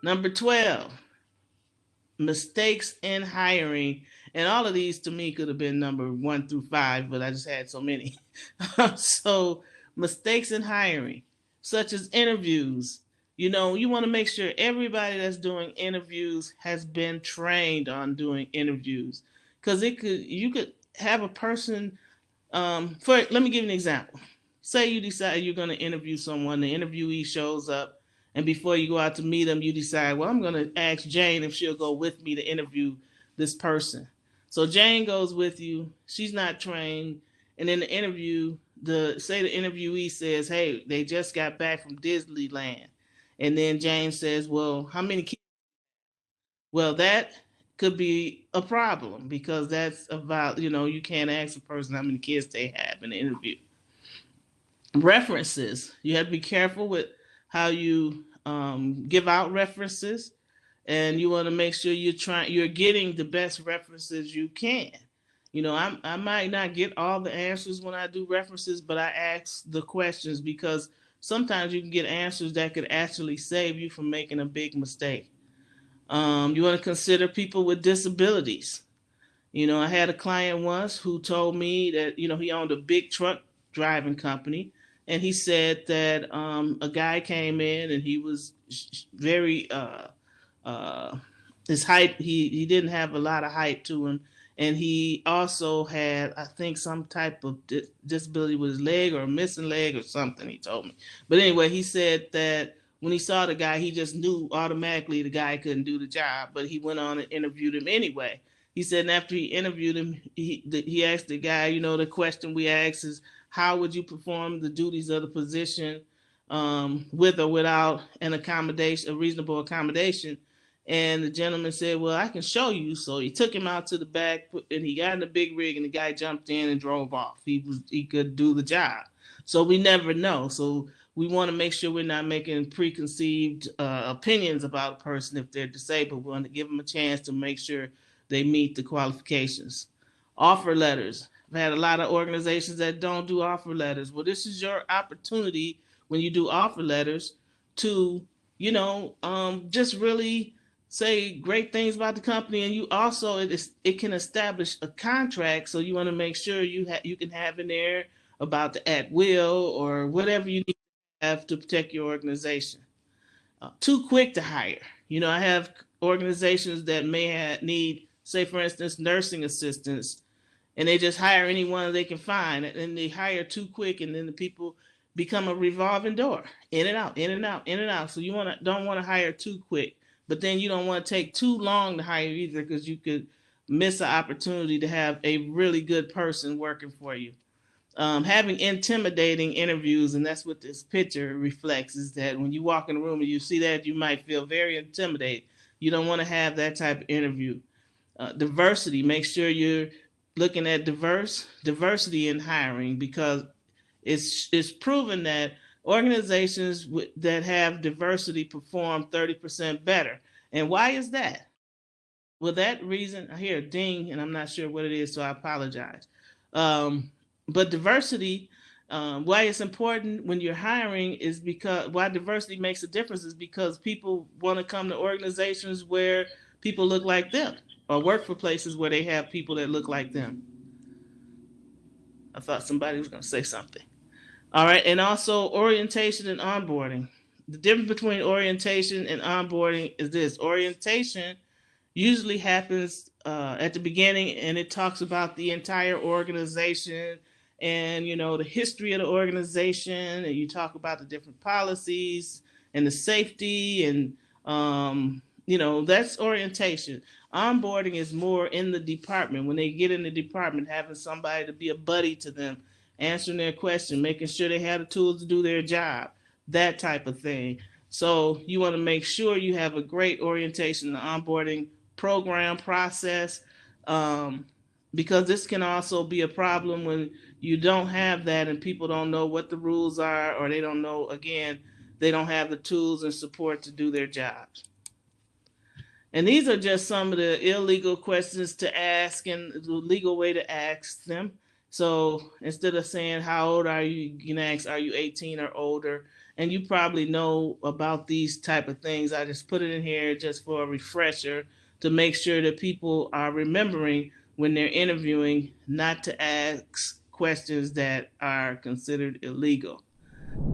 Number 12, mistakes in hiring. And all of these to me could have been number 1 through 5, but I just had so many. So, mistakes in hiring, such as interviews. You want to make sure everybody that's doing interviews has been trained on doing interviews, because you could have a person. Let me give you an example. Say you decide you're going to interview someone, the interviewee shows up, and before you go out to meet them, you decide, well, I'm going to ask Jane if she'll go with me to interview this person. So Jane goes with you. She's not trained, and in the interview, the interviewee says, "Hey, they just got back from Disneyland," and then Jane says, "Well, how many kids?" Well, that could be a problem, because that's about, you can't ask a person how many kids they have in the interview. References. You have to be careful with how you give out references, and you want to make sure you're getting the best references you can. I might not get all the answers when I do references, but I ask the questions, because sometimes you can get answers that could actually save you from making a big mistake. You want to consider people with disabilities. I had a client once who told me that, he owned a big truck driving company. And he said that a guy came in, and he was very, his height, he didn't have a lot of height to him. And he also had, I think, some type of disability with his leg, or a missing leg or something, he told me. But anyway, he said that when he saw the guy, he just knew automatically the guy couldn't do the job, but he went on and interviewed him anyway. He said, and after he interviewed him, he asked the guy, the question we asked is, how would you perform the duties of the position with or without an accommodation, a reasonable accommodation? And the gentleman said, well, I can show you. So he took him out to the back, and he got in the big rig, and the guy jumped in and drove off. He could do the job. So we never know. So we want to make sure we're not making preconceived opinions about a person if they're disabled. We want to give them a chance to make sure they meet the qualifications. Offer letters. I've had a lot of organizations that don't do offer letters. Well, this is your opportunity when you do offer letters to, just really say great things about the company, and you also it can establish a contract. So you want to make sure you can have in there about the at will or whatever you need to have to protect your organization. Too quick to hire. I have organizations that may need, say, for instance, nursing assistants, and they just hire anyone they can find, and they hire too quick, and then the people become a revolving door, in and out, in and out, in and out. So you don't want to hire too quick, but then you don't want to take too long to hire either, because you could miss an opportunity to have a really good person working for you. Having intimidating interviews, and that's what this picture reflects, is that when you walk in the room and you see that, you might feel very intimidated. You don't want to have that type of interview. Diversity. Make sure you're looking at diversity in hiring, because it's proven that organizations that have diversity perform 30% better. And why is that? Well, that reason, I hear a ding, and I'm not sure what it is, so I apologize. But diversity, why it's important when you're hiring, is because why diversity makes a difference is because people want to come to organizations where people look like them, or work for places where they have people that look like them. I thought somebody was going to say something. All right, and also orientation and onboarding. The difference between orientation and onboarding is this: orientation usually happens at the beginning, and it talks about the entire organization and the history of the organization, and you talk about the different policies and the safety, and that's orientation. Onboarding is more in the department. When they get in the department, having somebody to be a buddy to them, answering their question, making sure they have the tools to do their job, that type of thing. So you want to make sure you have a great orientation and onboarding program process, because this can also be a problem when you don't have that and people don't know what the rules are, or they don't know, again, they don't have the tools and support to do their jobs. And these are just some of the illegal questions to ask and the legal way to ask them. So instead of saying, how old are you? You can ask, are you 18 or older? And you probably know about these type of things. I just put it in here just for a refresher to make sure that people are remembering when they're interviewing not to ask questions that are considered illegal.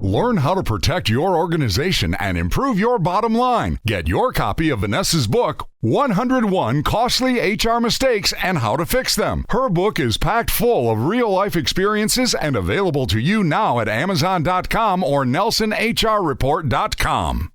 Learn how to protect your organization and improve your bottom line. Get your copy of Vanessa's book, 101 Costly HR Mistakes and How to Fix Them. Her book is packed full of real-life experiences and available to you now at Amazon.com or NelsonHRReport.com.